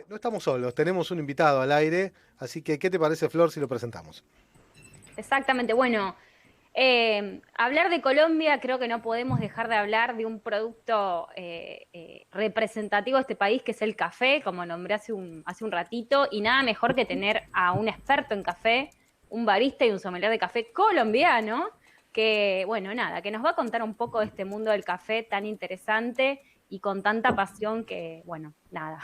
No estamos solos, tenemos un invitado al aire, así que ¿qué te parece, Flor, si lo presentamos? Exactamente, bueno, hablar de Colombia, creo que no podemos dejar de hablar de un producto representativo de este país, que es el café, como nombré hace un ratito, y nada mejor que tener a un experto en café, un barista y un sommelier de café colombiano, que, bueno, nada, que nos va a contar un poco de este mundo del café tan interesante y con tanta pasión que, bueno, nada,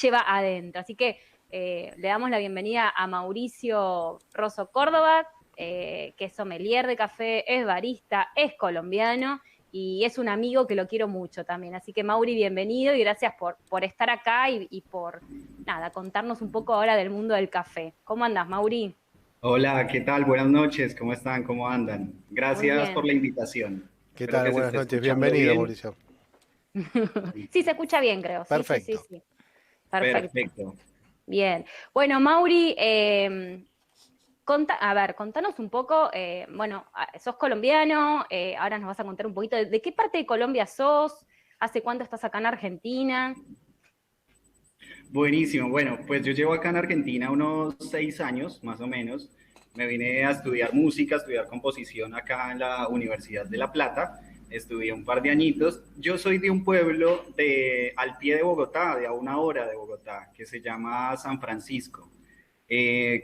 lleva adentro. Así que le damos la bienvenida a Mauricio Rosso Córdoba, que es sommelier de café, es barista, es colombiano y es un amigo que lo quiero mucho también. Así que Mauri, bienvenido y gracias por estar acá y por, nada, contarnos un poco ahora del mundo del café. ¿Cómo andas, Mauri? Hola, Hola, ¿qué tal? Buenas noches, ¿cómo están? ¿Cómo andan? Muy Gracias por bien. la invitación. ¿qué Espero tal? que se Buenas esté noches, escuchando bienvenido, bien. Mauricio. Sí, se escucha bien, creo. Sí, sí, sí, Perfecto. sí. Perfecto. Perfecto. Bien. Bueno, Mauri, a ver, contanos un poco, bueno, sos colombiano, ahora nos vas a contar un poquito de qué parte de Colombia sos, hace cuánto estás acá en Argentina. Buenísimo. Bueno, pues yo llevo acá en Argentina unos 6 años, más o menos. Me vine a estudiar música, a estudiar composición acá en la Universidad de La Plata. Estudié un par de añitos. Yo soy de un pueblo al pie de Bogotá, de a 1 hora de Bogotá, que se llama San Francisco.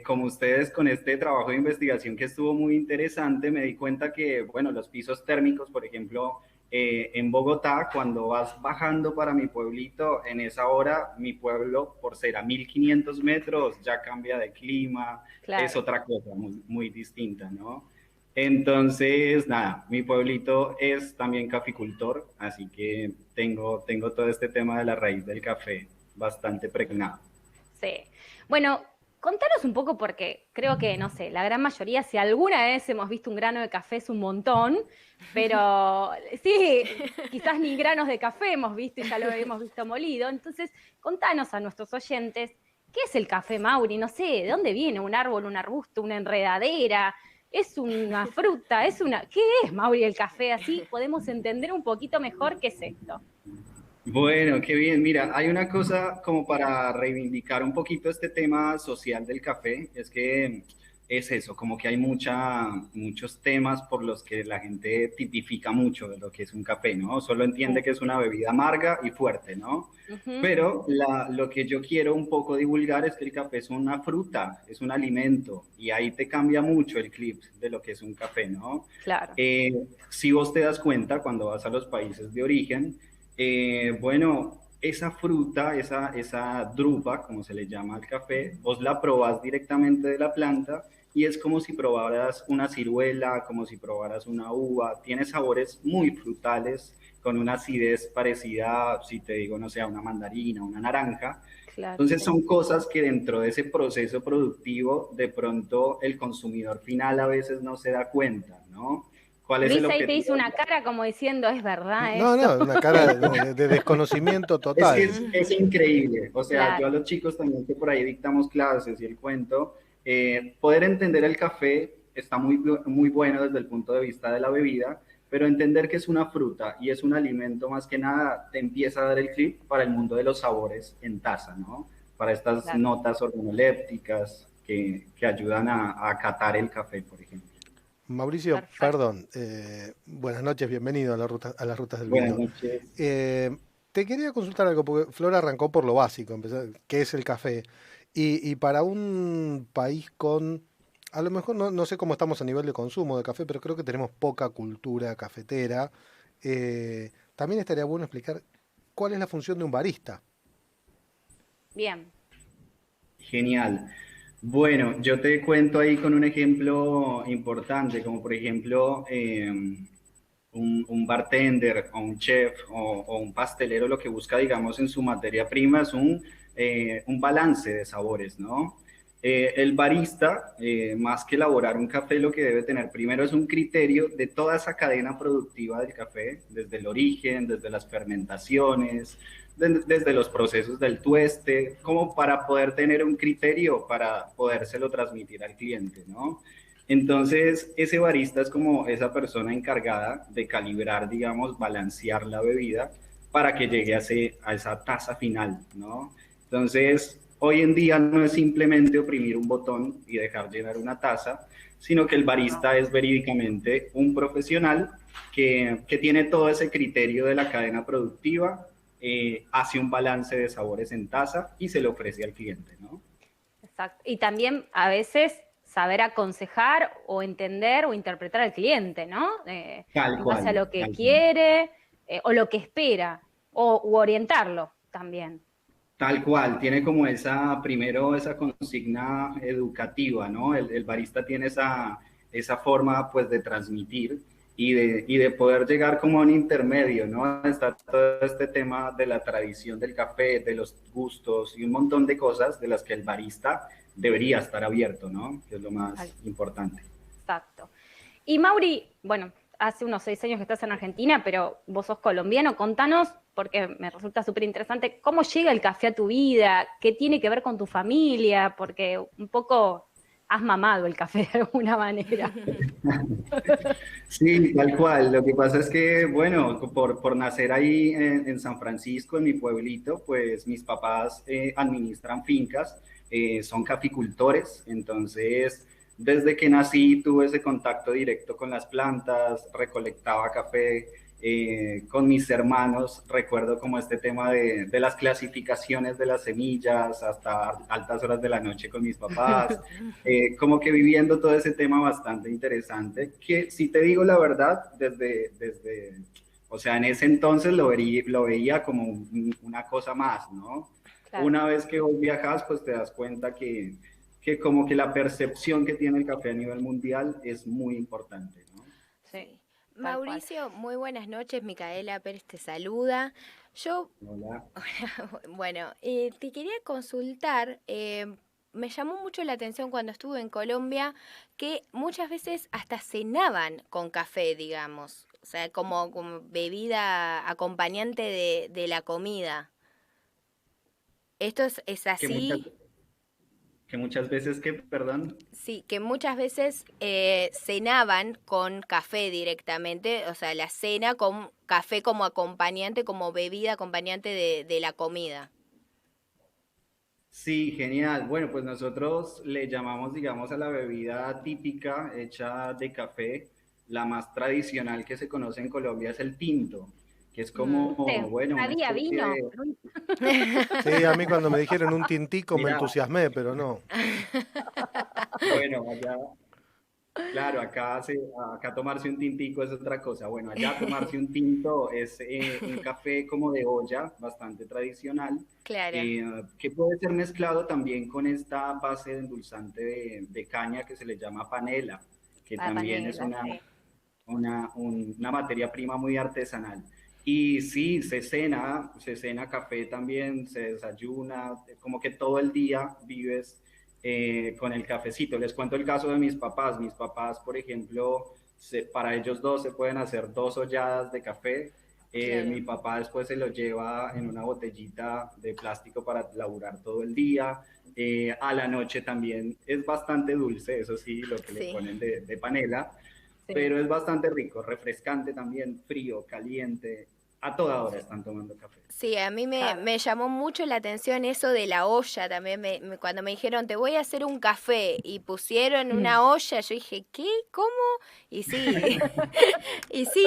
Como ustedes con este trabajo de investigación que estuvo muy interesante, me di cuenta que, bueno, los pisos térmicos, por ejemplo, en Bogotá, cuando vas bajando para mi pueblito, en esa hora, mi pueblo, por ser a 1500 metros, ya cambia de clima, es Claro. otra cosa muy, muy distinta, ¿no? Entonces, nada, mi pueblito es también caficultor, así que tengo todo este tema de la raíz del café bastante pregnado. Sí. Bueno, contanos un poco porque creo que, no sé, la gran mayoría, si alguna vez hemos visto un grano de café es un montón, pero sí, quizás ni granos de café hemos visto y ya lo hemos visto molido. Entonces, contanos a nuestros oyentes, ¿qué es el café, Mauri? No sé, ¿de dónde viene? ¿Un árbol, un arbusto, una enredadera? ¿Es una fruta? ¿Es una... ¿Qué es, Mauri, el café? Así podemos entender un poquito mejor qué es esto. Bueno, qué bien. Mira, hay una cosa como para reivindicar un poquito este tema social del café, es que es eso, como que hay muchos temas por los que la gente tipifica mucho de lo que es un café, ¿no? Solo entiende Sí. que es una bebida amarga y fuerte, ¿no? Ujú. Pero lo que yo quiero un poco divulgar es que el café es una fruta, es un alimento, y ahí te cambia mucho el clip de lo que es un café, ¿no? Claro. Eh, si vos te das cuenta cuando vas a los países de origen, bueno, esa fruta, esa drupa, como se le llama al café, vos la probás directamente de la planta y es como si probaras una ciruela, como si probaras una uva. Tiene sabores muy frutales, con una acidez parecida, si te digo, no sé, a una mandarina, una naranja. Claro, Entonces sí. son cosas que dentro de ese proceso productivo, de pronto el consumidor final a veces no se da cuenta, ¿no? ¿Cuál es el Luis ahí te hizo objetivo? una cara como diciendo, es verdad No, esto. no, una cara de desconocimiento Es que total. es increíble, o sea, yo a Claro, los chicos también que por ahí dictamos clases y el cuento, poder entender el café está muy, muy bueno desde el punto de vista de la bebida, pero entender que es una fruta y es un alimento más que nada te empieza a dar el clip para el mundo de los sabores en taza, ¿no? Para estas claro. notas organolépticas que ayudan a catar el café, por ejemplo. Mauricio, Perfecto. perdón, buenas noches, bienvenido a, a las rutas del Buenas vino. noches. Eh, Te quería consultar algo, porque Flor arrancó por lo básico, qué es el café. Y para un país con, a lo mejor no sé cómo estamos a nivel de consumo de café, pero creo que tenemos poca cultura cafetera. También estaría bueno explicar cuál es la función de un barista. Bien. Genial. Bueno, yo te cuento ahí con un ejemplo importante, como por ejemplo un bartender o un chef o un pastelero lo que busca, digamos, en su materia prima es un balance de sabores, ¿no? El barista, más que elaborar un café, lo que debe tener primero es un criterio de toda esa cadena productiva del café, desde el origen, desde las fermentaciones, desde los procesos del tueste, como para poder tener un criterio para podérselo transmitir al cliente, ¿no? Entonces, ese barista es como esa persona encargada de calibrar, digamos, balancear la bebida para que llegue a esa taza final, ¿no? Entonces, hoy en día no es simplemente oprimir un botón y dejar llenar una taza, sino que el barista es verídicamente un profesional que tiene todo ese criterio de la cadena productiva, hace un balance de sabores en taza y se lo ofrece al cliente, ¿no? Exacto. Y también a veces saber aconsejar o entender o interpretar al cliente, ¿no? Tal En base a cual, lo que tal cual. quiere o lo que espera, u orientarlo también. Tal cual, tiene como esa, primero esa consigna educativa, ¿no? El barista tiene esa forma pues de transmitir y de poder llegar como a un intermedio, ¿no? Está todo este tema de la tradición del café, de los gustos y un montón de cosas de las que el barista debería estar abierto, ¿no? Que es lo más importante. Exacto. Y Mauri, bueno, hace unos 6 años que estás en Argentina, pero vos sos colombiano. Contanos, porque me resulta súper interesante, cómo llega el café a tu vida, qué tiene que ver con tu familia, porque un poco has mamado el café de alguna manera. Sí, tal cual. Lo que pasa es que, bueno, por nacer ahí en San Francisco, en mi pueblito, pues mis papás administran fincas, son caficultores, entonces desde que nací tuve ese contacto directo con las plantas, recolectaba café con mis hermanos, recuerdo como este tema de las clasificaciones de las semillas hasta altas horas de la noche con mis papás, como que viviendo todo ese tema bastante interesante, que si te digo la verdad, o sea, en ese entonces lo veía como una cosa más, ¿no? Claro, Una vez que vos viajas, pues te das cuenta que como que la percepción que tiene el café a nivel mundial es muy importante, ¿no? sí, Sí. tal cual. Mauricio, muy buenas noches. Micaela Pérez te saluda. Yo, Hola. bueno, te quería consultar. Me llamó mucho la atención cuando estuve en Colombia que muchas veces hasta cenaban con café, digamos. O sea, como bebida acompañante de la comida. ¿Esto es Que muchas, así? que muchas veces que, perdón. Sí, que muchas veces cenaban con café directamente, o sea, la cena con café como acompañante, como bebida acompañante de la comida. Sí, genial. Bueno, pues nosotros le llamamos, digamos, a la bebida típica hecha de café, la más tradicional que se conoce en Colombia es el tinto, que es Mm. como, bueno, una Había especie vino. de, Sí, a mí cuando me dijeron un tintico me mira, entusiasmé, pero no. bueno, allá, claro, acá tomarse un tintico es otra cosa. Bueno, allá tomarse un tinto es un café como de olla, bastante tradicional, Claro, que puede ser mezclado también con esta base de endulzante de caña que se le llama panela, que La también es panela, sí. una materia prima muy artesanal. Y sí, se cena café también, se desayuna, como que todo el día vives con el cafecito. Les cuento el caso de mis papás. Mis papás, por ejemplo, para ellos dos se pueden hacer 2 olladas de café. Mi claro. papá después se lo lleva en una botellita de plástico para laburar todo el día. A la noche también es bastante dulce, eso sí, lo que le Sí. ponen de panela, Sí. pero es bastante rico, refrescante también, frío, caliente, a toda hora Sí. están tomando café. Sí, a mí Claro. me llamó mucho la atención eso de la olla también. Cuando me dijeron, te voy a hacer un café y pusieron Mm. una olla, yo dije, ¿qué? ¿Cómo? Y sí, y sí,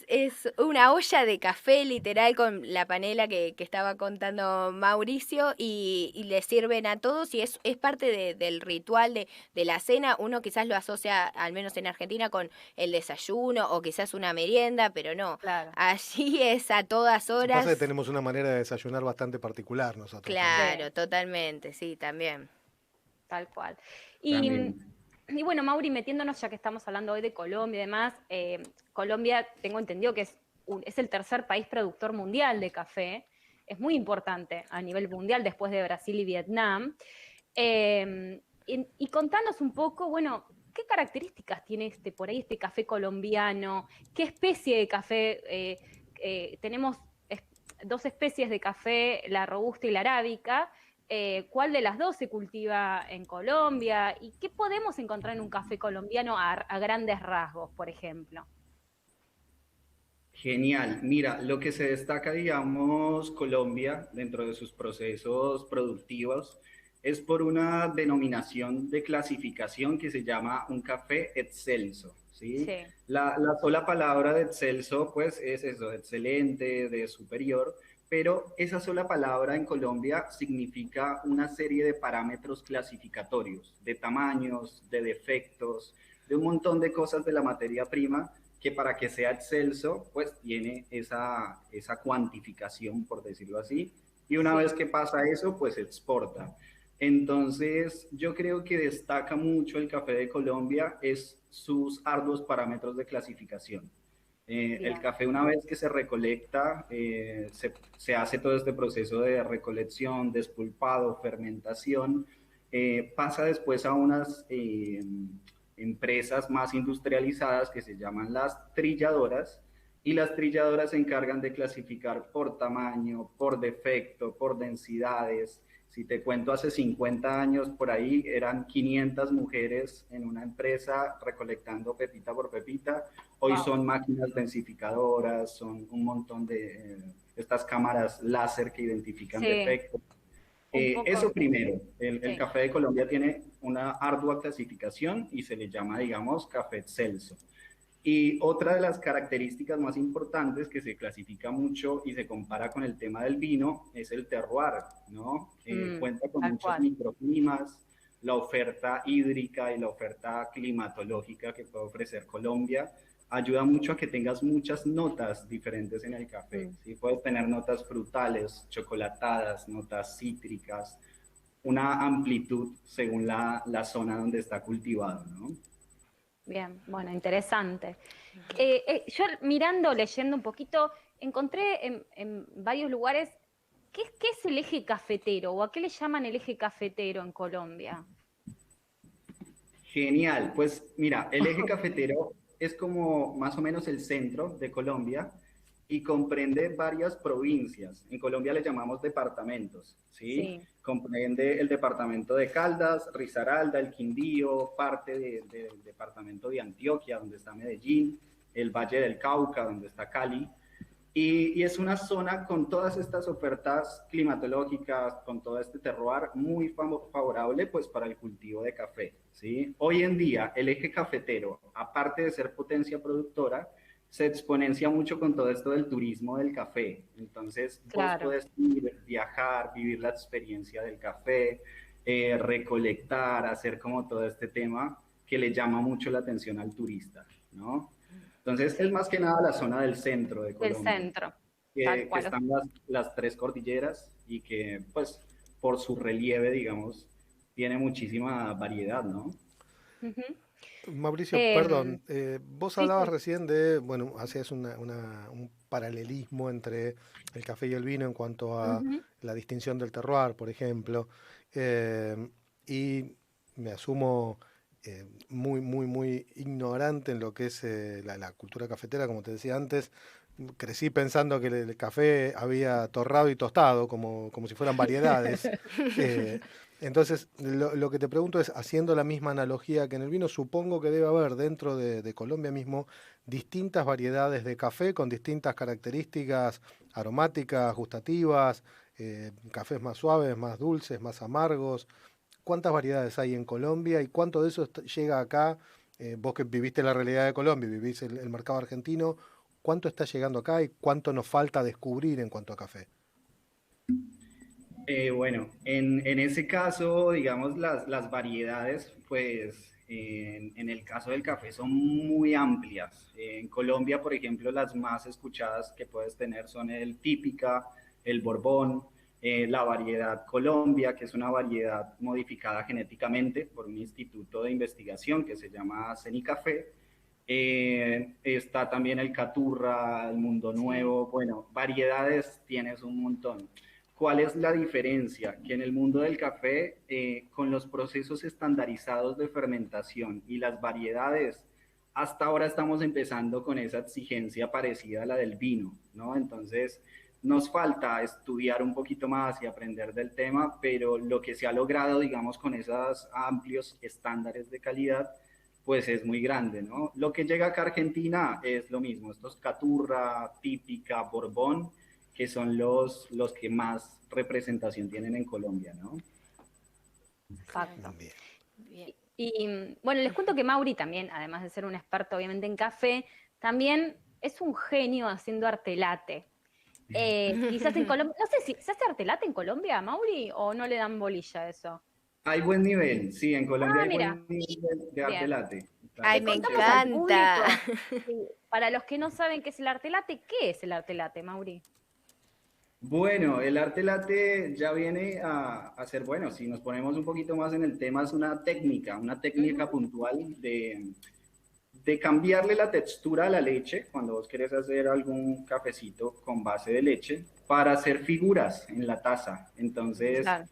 es una olla de café literal con la panela que estaba contando Mauricio y le sirven a todos y es parte del ritual de la cena. Uno quizás lo asocia, al menos en Argentina, con el desayuno o quizás una merienda, pero no. Claro, Allí es a todas Pasa que horas. tenemos una manera de desayunar bastante particular nosotros también. Claro, sí, totalmente, sí, también. tal cual. Y, También. y bueno, Mauri, metiéndonos ya que estamos hablando hoy de Colombia y demás, Colombia tengo entendido que es el tercer país productor mundial de café, es muy importante a nivel mundial después de Brasil y Vietnam. Y contanos un poco, bueno, ¿qué características tiene por ahí este café colombiano? ¿Qué especie de café? Tenemos dos especies de café, la robusta y la arábica. ¿Cuál de las dos se cultiva en Colombia? ¿Y qué podemos encontrar en un café colombiano a grandes rasgos, por ejemplo? Genial. Mira, lo que se destaca, digamos, Colombia dentro de sus procesos productivos es por una denominación de clasificación que se llama un café excelso, ¿sí? Sí, La sola palabra de excelso, pues es eso, de excelente, de superior, pero esa sola palabra en Colombia significa una serie de parámetros clasificatorios, de tamaños, de defectos, de un montón de cosas de la materia prima que para que sea excelso, pues tiene esa cuantificación, por decirlo así, y una vez sí, que pasa eso, pues exporta. Entonces, yo creo que destaca mucho el café de Colombia es sus arduos parámetros de clasificación. El bien. café una vez que se recolecta, se hace todo este proceso de recolección, despulpado, fermentación, pasa después a unas empresas más industrializadas que se llaman las trilladoras, y las trilladoras se encargan de clasificar por tamaño, por defecto, por densidades. Si te cuento, hace 50 años por ahí eran 500 mujeres en una empresa recolectando pepita por pepita. Hoy Wow. son máquinas densificadoras, son un montón de estas cámaras láser que identifican Sí, defectos. un poco, Eso primero, el sí, café de Colombia tiene una ardua clasificación y se le llama, digamos, café excelso. Y otra de las características más importantes que se clasifica mucho y se compara con el tema del vino es el terroir, ¿no? Cuenta con tal muchos cual. microclimas, la oferta hídrica y la oferta climatológica que puede ofrecer Colombia ayuda mucho a que tengas muchas notas diferentes en el café. Mm, ¿Sí? Puedes tener notas frutales, chocolatadas, notas cítricas, una amplitud según la zona donde está cultivado, ¿no? bien, bueno, interesante. Yo mirando, leyendo un poquito, encontré en varios lugares, qué es el eje cafetero o a qué le llaman el eje cafetero en Colombia? Genial, pues mira, el eje cafetero es como más o menos el centro de Colombia y comprende varias provincias. En Colombia le llamamos departamentos, ¿sí? Sí, Comprende el departamento de Caldas, Risaralda, el Quindío, parte del departamento de Antioquia, donde está Medellín, el Valle del Cauca, donde está Cali. Y es una zona con todas estas ofertas climatológicas, con todo este terroir muy favorable pues para el cultivo de café, ¿sí? Hoy en día el eje cafetero, aparte de ser potencia productora, se exponencia mucho con todo esto del turismo del café. Entonces vos claro. puedes ir, viajar, vivir la experiencia del café, recolectar, hacer como todo este tema que le llama mucho la atención al turista, ¿no? Entonces, es Sí, más que nada la zona del centro de del Colombia, centro, tal que cual. están las tres cordilleras y que, pues, por su relieve, digamos, tiene muchísima variedad, ¿no? Ujú. Mauricio, Em, perdón, vos sí, hablabas sí. recién de, bueno, hacías un paralelismo entre el café y el vino en cuanto a Ujú. la distinción del terroir, por ejemplo, y me asumo muy ignorante en lo que es la cultura cafetera, como te decía antes. Crecí pensando que el café había torrado y tostado, como si fueran variedades. Eh, entonces, lo que te pregunto es, haciendo la misma analogía que en el vino, supongo que debe haber dentro de Colombia mismo distintas variedades de café con distintas características aromáticas, gustativas, cafés más suaves, más dulces, más amargos. ¿Cuántas variedades hay en Colombia y cuánto de eso llega acá? Vos que viviste la realidad de Colombia y vivís el mercado argentino, ¿cuánto está llegando acá y cuánto nos falta descubrir en cuanto a café? Bueno, en ese caso, digamos, las variedades, pues en el caso del café son muy amplias. En Colombia, por ejemplo, las más escuchadas que puedes tener son el típica, el Borbón, la variedad Colombia, que es una variedad modificada genéticamente por un instituto de investigación que se llama Cenicafé. Está también el Caturra, el Mundo Sí, Nuevo, bueno, variedades tienes un montón. ¿Cuál es la diferencia? Que en el mundo del café, con los procesos estandarizados de fermentación y las variedades, hasta ahora estamos empezando con esa exigencia parecida a la del vino, ¿no? Entonces, nos falta estudiar un poquito más y aprender del tema, pero lo que se ha logrado, digamos, con esos amplios estándares de calidad, pues es muy grande, ¿no? Lo que llega acá a Argentina es lo mismo, estos Caturra, Típica, Borbón, que son los que más representación tienen en Colombia, ¿no? Exacto. Bien. Bien. Bueno, les cuento que Mauri también, además de ser un experto obviamente en café, también es un genio haciendo arte latte. Quizás en Colombia, no sé si se hace arte latte en Colombia, Mauri, o no le dan bolilla a eso. Hay buen nivel, sí, en Colombia Ah, hay mira, buen nivel de arte bien. latte. Ay, Le Claro, me contamos entonces, al encanta. público, sí, para los que no saben qué es el arte latte, ¿qué es el arte latte, Mauri? bueno, el arte latte ya viene a ser, bueno, si nos ponemos un poquito más en el tema, es una técnica Ujú, puntual de cambiarle la textura a la leche cuando vos querés hacer algún cafecito con base de leche para hacer figuras en la taza. Entonces, claro,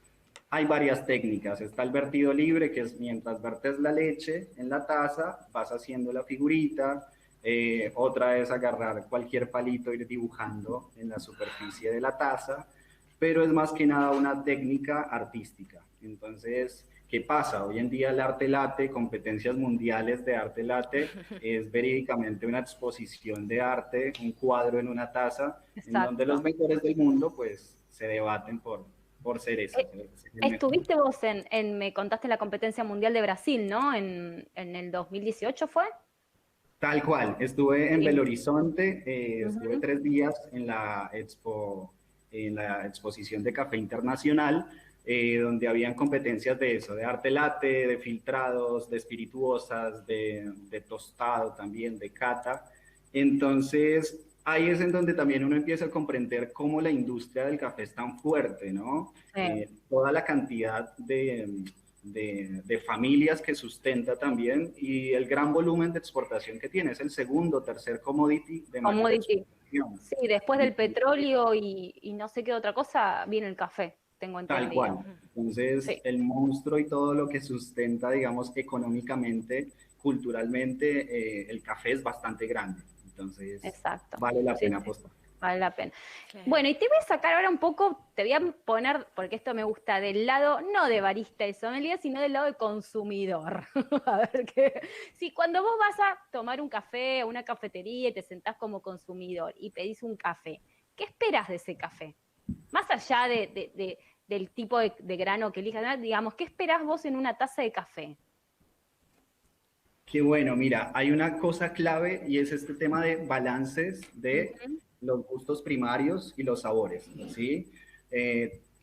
hay varias técnicas. Está el vertido libre, que es mientras vertes la leche en la taza, vas haciendo la figurita. Otra es agarrar cualquier palito, ir dibujando en la superficie de la taza, pero es más que nada una técnica artística. Entonces, ¿qué pasa? Hoy en día el arte latte, competencias mundiales de arte latte, es verídicamente una exposición de arte, un cuadro en una taza, en donde los exacto. mejores del mundo pues se debaten por ser eso, Eh, ser el mejor. Estuviste vos me contaste en la competencia mundial de Brasil, ¿no? En el 2018 ¿fue? Tal cual, estuve en Belo Sí. Horizonte, estuve Ujú. 3 días en la exposición de café internacional, donde habían competencias de eso, de arte latte, de filtrados, de espirituosas, de tostado también, de cata. Entonces, ahí es en donde también uno empieza a comprender cómo la industria del café es tan fuerte, ¿no? Sí. Toda la cantidad de familias que sustenta también y el gran volumen de exportación que tiene. Es el segundo o tercer commodity de mayor Commodity. exportación. Sí, después del petróleo y no sé qué otra cosa, viene el café, tengo Tal entendido. cual. Entonces, Sí, el monstruo y todo lo que sustenta, digamos, económicamente, culturalmente, el café es bastante grande. Entonces, exacto. vale la Sí, pena sí, apostar. vale la pena. Claro. Bueno, y te voy a sacar ahora un poco, te voy a poner, porque esto me gusta, del lado, no de barista y sommelier, sino del lado de consumidor. A ver qué. Si cuando vos vas a tomar un café o una cafetería y te sentás como consumidor y pedís un café, ¿qué esperas de ese café? Más allá del tipo de grano que elijas, ¿no? Digamos, ¿qué esperás vos en una taza de café? Qué bueno, mira, hay una cosa clave y es este tema de balances de Ujú. los gustos primarios y los sabores, ¿sí?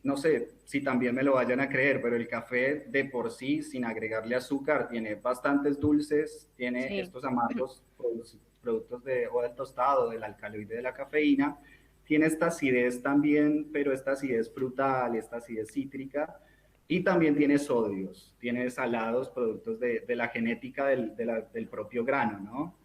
No sé si también me lo vayan a creer, pero el café de por sí, sin agregarle azúcar, tiene bastantes dulces, tiene Sí, estos amargos productos o del tostado, del alcaloide de la cafeína, tiene esta acidez también, pero esta acidez frutal, esta acidez cítrica, y también tiene sodios, tiene salados, productos de la genética del propio grano, ¿no?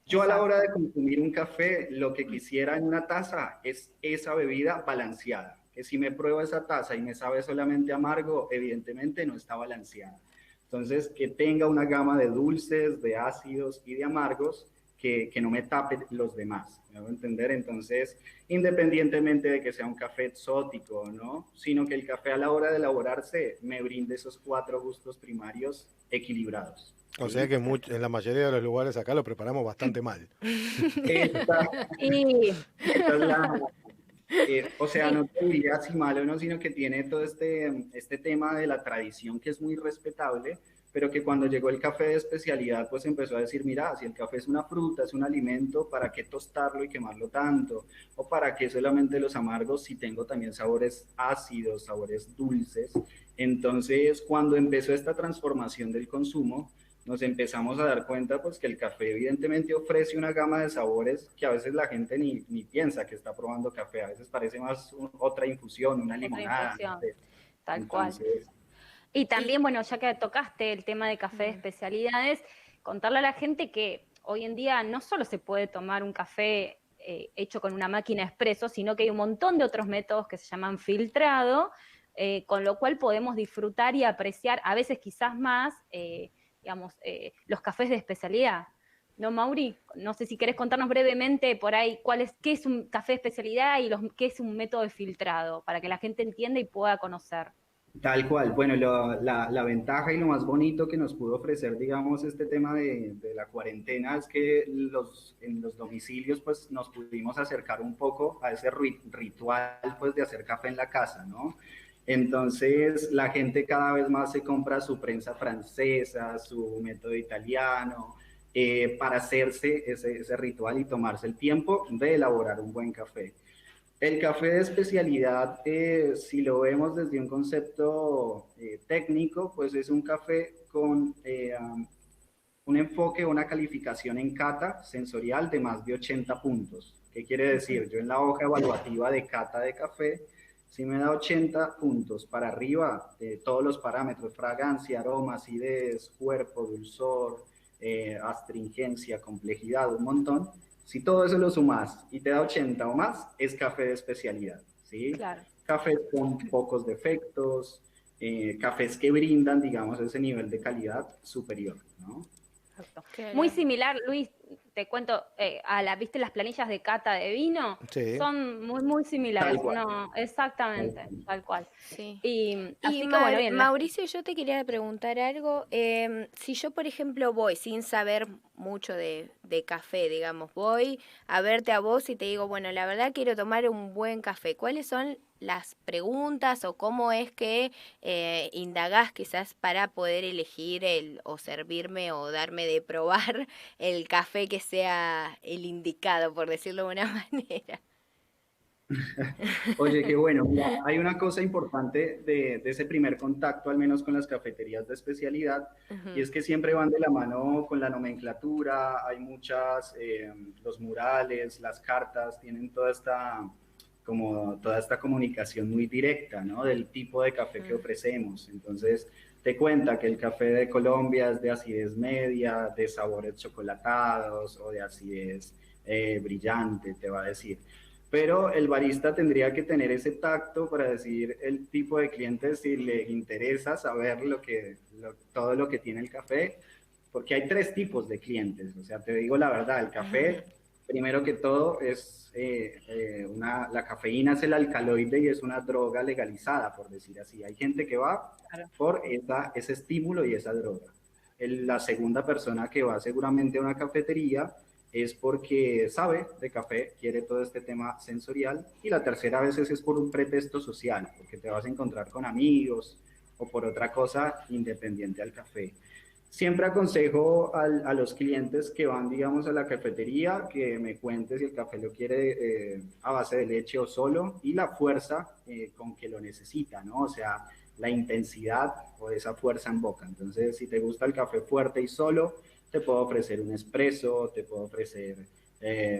Yo a la hora exacto. de consumir un café, lo que quisiera en una taza es esa bebida balanceada. Que si me pruebo esa taza y me sabe solamente amargo, evidentemente no está balanceada. Entonces, que tenga una gama de dulces, de ácidos y de amargos que no me tape los demás. ¿Me hago entender? Entonces, independientemente de que sea un café exótico, ¿no? Sino que el café a la hora de elaborarse me brinde esos 4 gustos primarios equilibrados. O sea ¿Sí? que en la mayoría de los lugares acá lo preparamos bastante mal. Esta, Y esta es la, o sea, sí, no te diría así malo, ¿no? Sino que tiene todo este tema de la tradición que es muy respetable, pero que cuando llegó el café de especialidad, pues empezó a decir, mira, si el café es una fruta, es un alimento, ¿para qué tostarlo y quemarlo tanto? ¿O para qué solamente los amargos si tengo también sabores ácidos, sabores dulces? Entonces, cuando empezó esta transformación del consumo, nos empezamos a dar cuenta pues que el café evidentemente ofrece una gama de sabores que a veces la gente ni piensa que está probando café, a veces parece más otra infusión, una otra limonada, no infusión, sé. tal cual. Entonces, Y Y también, bueno, ya que tocaste el tema de café de mm, especialidades, contarle a la gente que hoy en día no solo se puede tomar un café hecho con una máquina expreso, sino que hay un montón de otros métodos que se llaman filtrado, con lo cual podemos disfrutar y apreciar, a veces quizás más, digamos, los cafés de especialidad. ¿No, Mauri? No sé si querés contarnos brevemente por ahí qué es un café de especialidad y qué es un método de filtrado, para que la gente entienda y pueda conocer. Tal cual. Bueno, la ventaja y lo más bonito que nos pudo ofrecer, digamos, este tema de la cuarentena es que en los domicilios, pues, nos pudimos acercar un poco a ese ritual, pues, de hacer café en la casa, ¿no? Entonces, la gente cada vez más se compra su prensa francesa, su método italiano, para hacerse ese ritual y tomarse el tiempo de elaborar un buen café. El café de especialidad, si lo vemos desde un concepto técnico, pues es un café con un enfoque, una calificación en cata sensorial de más de 80 puntos. ¿Qué quiere decir? Yo en la hoja evaluativa de cata de café, si me da 80 puntos para arriba de todos los parámetros, fragancia, aroma, acidez, cuerpo, dulzor, astringencia, complejidad, un montón. Si todo eso lo sumas y te da 80 o más, es café de especialidad, ¿sí? Claro. Cafés con pocos defectos, cafés que brindan, digamos, ese nivel de calidad superior, ¿no? Exacto. Claro. Muy similar, Luis, te cuento, ¿viste las planillas de cata de vino? Sí. Son muy similares, Tal cual. no, exactamente, tal cual. Sí. Y así Y que bueno, bien, Mauricio, yo te quería preguntar algo. Si yo, por ejemplo, voy sin saber mucho de café, digamos, voy a verte a vos y te digo, bueno, la verdad quiero tomar un buen café. ¿Cuáles son las preguntas o cómo es que indagás quizás para poder elegir o servirme o darme de probar el café que sea el indicado, por decirlo de una manera? Oye, qué bueno. Mira, hay una cosa importante de ese primer contacto, al menos con las cafeterías de especialidad, y Ujú. es que siempre van de la mano con la nomenclatura, hay muchas, los murales, las cartas, tienen como toda esta comunicación muy directa, ¿no? Del tipo de café que Mm. ofrecemos. Entonces, te cuenta que el café de Colombia es de acidez media, de sabores chocolatados o de acidez brillante, te va a decir, pero el barista tendría que tener ese tacto para decir el tipo de cliente si le interesa saber todo lo que tiene el café, porque hay tres tipos de clientes, o sea, te digo la verdad, el café, primero que todo, la cafeína es el alcaloide y es una droga legalizada, por decir así. Hay gente que va claro. por ese estímulo y esa droga. La segunda persona que va seguramente a una cafetería es porque sabe de café, quiere todo este tema sensorial, y la tercera a veces es por un pretexto social, porque te vas a encontrar con amigos o por otra cosa independiente al café. Siempre aconsejo a los clientes que van, digamos, a la cafetería que me cuente si el café lo quiere a base de leche o solo y la fuerza con que lo necesita, ¿no? O sea, la intensidad o esa fuerza en boca. Entonces, si te gusta el café fuerte y solo, te puedo ofrecer un espresso, te puedo ofrecer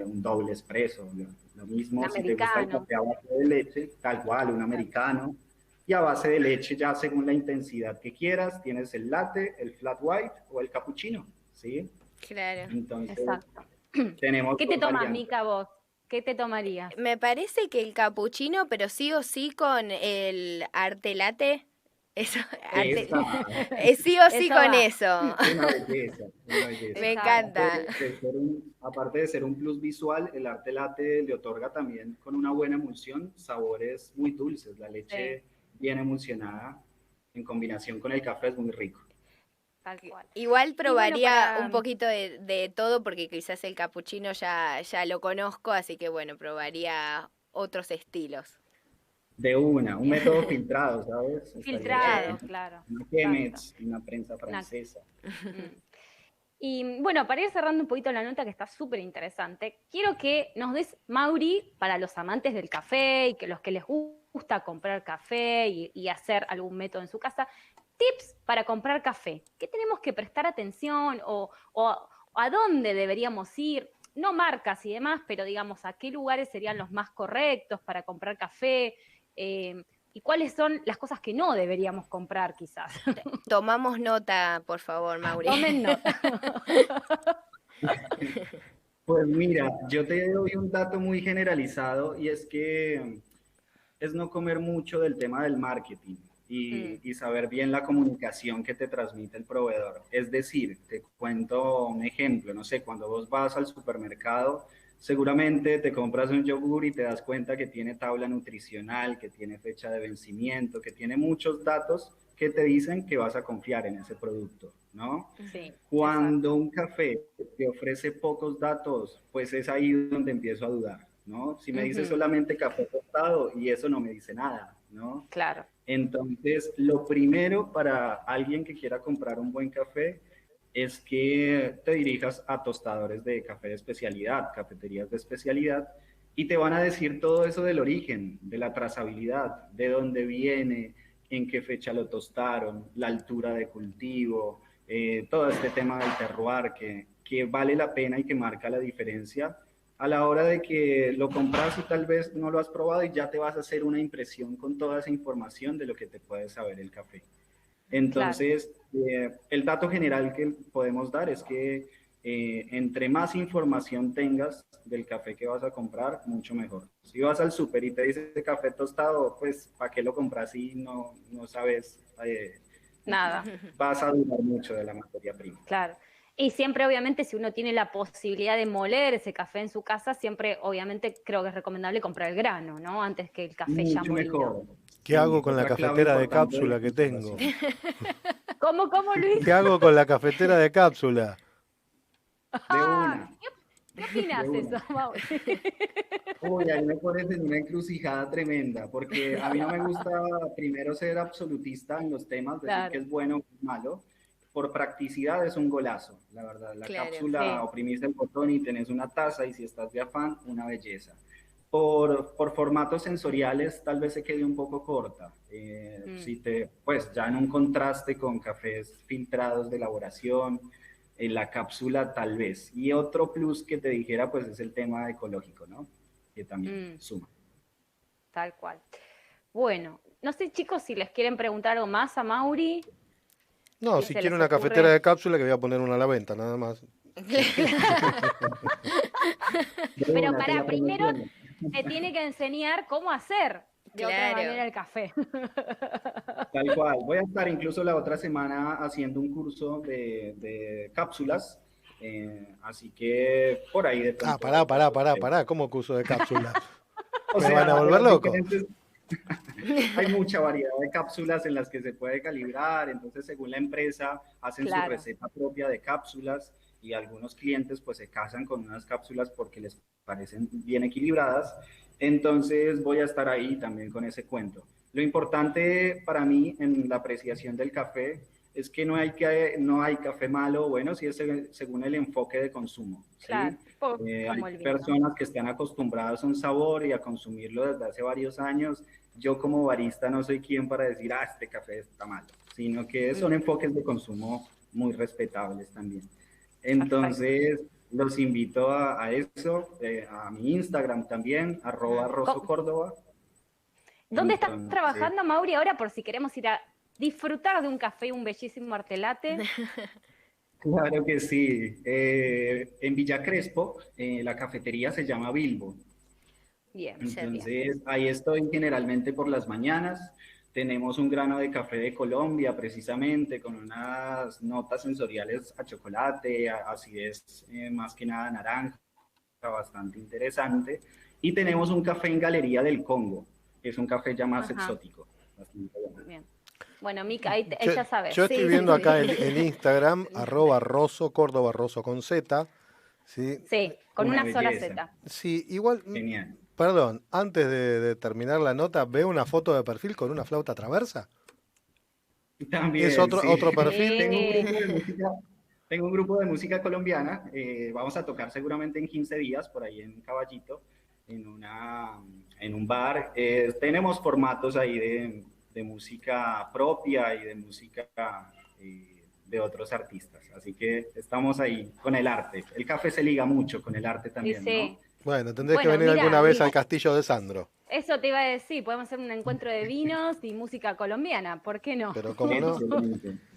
un doble espresso. Lo Un mismo si te gusta el americano. café a base de leche, tal cual, un americano. Y a base de leche, ya según la intensidad que quieras, tienes el latte, el flat white o el cappuccino, ¿sí? Claro. Entonces, Exacto. tenemos ¿Qué te dos tomas, variantes. Mica, vos? ¿Qué te tomarías? Me parece que el capuchino, pero sí o sí con el arte latte. Eso, arte, Esa, sí o sí Eso con va. eso. una belleza, una belleza. Me Exacto. encanta. Aparte de ser un plus visual, el arte latte le otorga también con una buena emulsión sabores muy dulces. La Sí, leche bien emulsionada en combinación con el café es muy rico. tal cual. Igual Y bueno, probaría un poquito de todo porque quizás el capuchino ya lo conozco, así que bueno, probaría otros estilos. De un método filtrado, ¿sabes? Estaría Filtrado, chévere. claro. Una Exacto. Chemex, una prensa Una- francesa. mm. Y bueno, para ir cerrando un poquito la nota que está súper interesante, quiero que nos des, Mauri, para los amantes del café y que los que les gusta comprar café y hacer algún método en su casa, tips para comprar café. ¿Qué tenemos que prestar atención o a dónde deberíamos ir? No marcas y demás, pero digamos, a qué lugares serían los más correctos para comprar café. Y cuáles son las cosas que no deberíamos comprar quizás. Tomamos nota, por favor, Mauri. Tomen nota. Pues mira, yo te doy un dato muy generalizado y es que es no comer mucho del tema del marketing Mm, y saber bien la comunicación que te transmite el proveedor. Es decir, te cuento un ejemplo, no sé, cuando vos vas al supermercado, Seguramente te compras un yogur y te das cuenta que tiene tabla nutricional, que tiene fecha de vencimiento, que tiene muchos datos que te dicen que vas a confiar en ese producto, ¿no? Sí, Cuando un café te ofrece pocos datos, pues es ahí donde empiezo a dudar, ¿no? Si me dice solamente café tostado y eso no me dice nada, ¿no? claro. Entonces, lo primero para alguien que quiera comprar un buen café es que te dirijas a tostadores de café de especialidad, cafeterías de especialidad, y te van a decir todo eso del origen, de la trazabilidad, de dónde viene, en qué fecha lo tostaron, la altura de cultivo, todo este tema del terroir que vale la pena y que marca la diferencia a la hora de que lo compras y tal vez no lo has probado y ya te vas a hacer una impresión con toda esa información de lo que te puede saber el café. Entonces, el dato general que podemos dar es que entre más información tengas del café que vas a comprar, mucho mejor. Si vas al súper y te dice café tostado, pues ¿para qué lo compras si no sabes? Nada. Vas a dudar mucho de la materia prima. Claro. Y siempre, obviamente, si uno tiene la posibilidad de moler ese café en su casa, siempre, obviamente, creo que es recomendable comprar el grano, ¿no? Antes que el café ya Mucho molido. mejor. ¿Qué hago con la Otra clave cafetera de importante cápsula la que tengo? ¿Cómo, Luis? ¿Qué hago con la cafetera de cápsula? De una. ¿Qué opinas de eso, Mau? Uy, ahí me pones en una encrucijada tremenda, porque a mí no me gusta primero ser absolutista en los temas, decir Claro. que es bueno o que es malo. Por practicidad es un golazo, la verdad. La Claro, cápsula, sí. oprimís el botón y tenés una taza, y si estás de afán, una belleza. Por formatos sensoriales tal vez se quede un poco corta. Pues ya en un contraste con cafés filtrados de elaboración, en la cápsula tal vez. Y otro plus que te dijera pues es el tema ecológico, ¿no? Que también suma. Tal cual. Bueno, no sé, chicos, si les quieren preguntar algo más a Mauri. No, ¿Qué si se quiero les una ocurre? cafetera de cápsula que voy a poner una a la venta, nada más. Pero pará, primero te tiene que enseñar cómo hacer de otra Claro. manera el café. Tal cual. Voy a estar incluso la otra semana haciendo un curso de cápsulas. Así que por ahí de pronto. Pará. ¿Cómo curso de cápsula? O ¿Me sea, van a volver las loco? hay mucha variedad de cápsulas en las que se puede calibrar, entonces según la empresa hacen su receta propia de cápsulas y algunos clientes pues se casan con unas cápsulas porque les parecen bien equilibradas, entonces voy a estar ahí también con ese cuento. Lo importante para mí en la apreciación del café es que no hay café malo, bueno, si es según el enfoque de consumo, ¿sí? Claro, Hay personas que están acostumbradas a un sabor y a consumirlo desde hace varios años. Yo como barista no soy quien para decir, este café está malo, sino que son enfoques de consumo muy respetables también. Entonces, los invito a eso, a mi Instagram también, @RosoCórdoba. ¿Dónde estás trabajando, Mauri, ahora por si queremos ir a disfrutar de un café y un bellísimo arte latte? Claro que sí. En Villa Crespo, la cafetería se llama Bilbo. Bien. Entonces, ahí estoy generalmente por las mañanas. Tenemos un grano de café de Colombia, precisamente, con unas notas sensoriales a chocolate, acidez más que nada naranja, bastante interesante. Y tenemos un café en Galería del Congo, que es un café ya más exótico. Bastante bueno. Bien. Bueno, Mica, ahí ella sabe. Yo estoy viendo acá en Instagram, @RosoCórdoba, Rosso con Z. ¿Sí? Sí, con una sola Z. Sí, igual, Genial. perdón, antes de terminar la nota, ¿veo una foto de perfil con una flauta traversa? También, ¿Es otro perfil? Tengo un grupo de música colombiana. Vamos a tocar seguramente en 15 días por ahí en Caballito, en un bar. Tenemos formatos ahí de música propia y de música de otros artistas. Así que estamos ahí con el arte. El café se liga mucho con el arte también, Sí. ¿no? Bueno, tendrés que venir alguna vez al castillo de Sandro. Eso te iba a decir, podemos hacer un encuentro de vinos y música colombiana, ¿por qué no? Pero cómo no.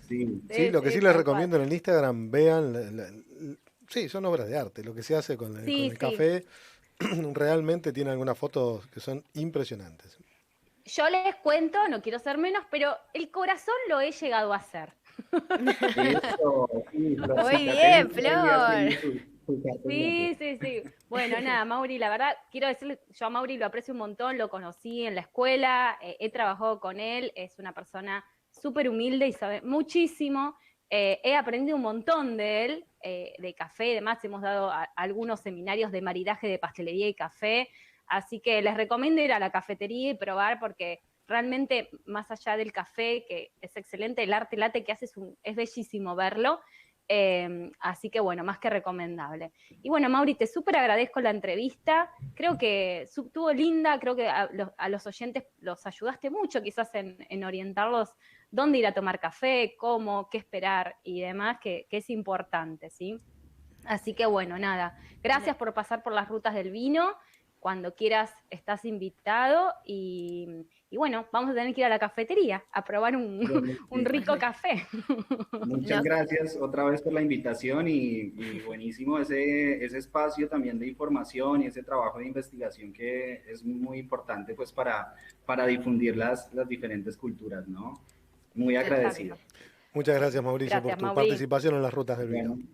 Sí. Sí, lo que sí les recomiendo en el Instagram, vean, sí, son obras de arte. Lo que se hace con el café, realmente tiene algunas fotos que son impresionantes. Yo les cuento, no quiero ser menos, pero el corazón lo he llegado a hacer. Eso, sí, Muy bien, Flor. Sí, sí, sí. Bueno, nada, Mauri, la verdad, quiero decirle, yo a Mauri lo aprecio un montón, lo conocí en la escuela, he trabajado con él, es una persona súper humilde y sabe muchísimo. He aprendido un montón de él, de café y demás, hemos dado algunos seminarios de maridaje de pastelería y café, así que les recomiendo ir a la cafetería y probar porque realmente, más allá del café, que es excelente, el arte latte que hace es bellísimo verlo. Así que bueno, más que recomendable. Y bueno, Mauri, te súper agradezco la entrevista. Creo que estuvo linda, creo que a los oyentes los ayudaste mucho quizás en orientarlos dónde ir a tomar café, cómo, qué esperar y demás, que es importante, ¿sí? Así que bueno, nada, gracias por pasar por las rutas del vino. Cuando quieras estás invitado y bueno, vamos a tener que ir a la cafetería a probar un Buenísimo. rico café. Muchas Nos, gracias otra vez por la invitación y buenísimo ese espacio también de información y ese trabajo de investigación que es muy importante pues para difundir las diferentes culturas, ¿no? Muy Exacto. agradecido. Muchas gracias, Mauricio, por Gracias, tu Mauri. participación en las rutas del Bueno, vino.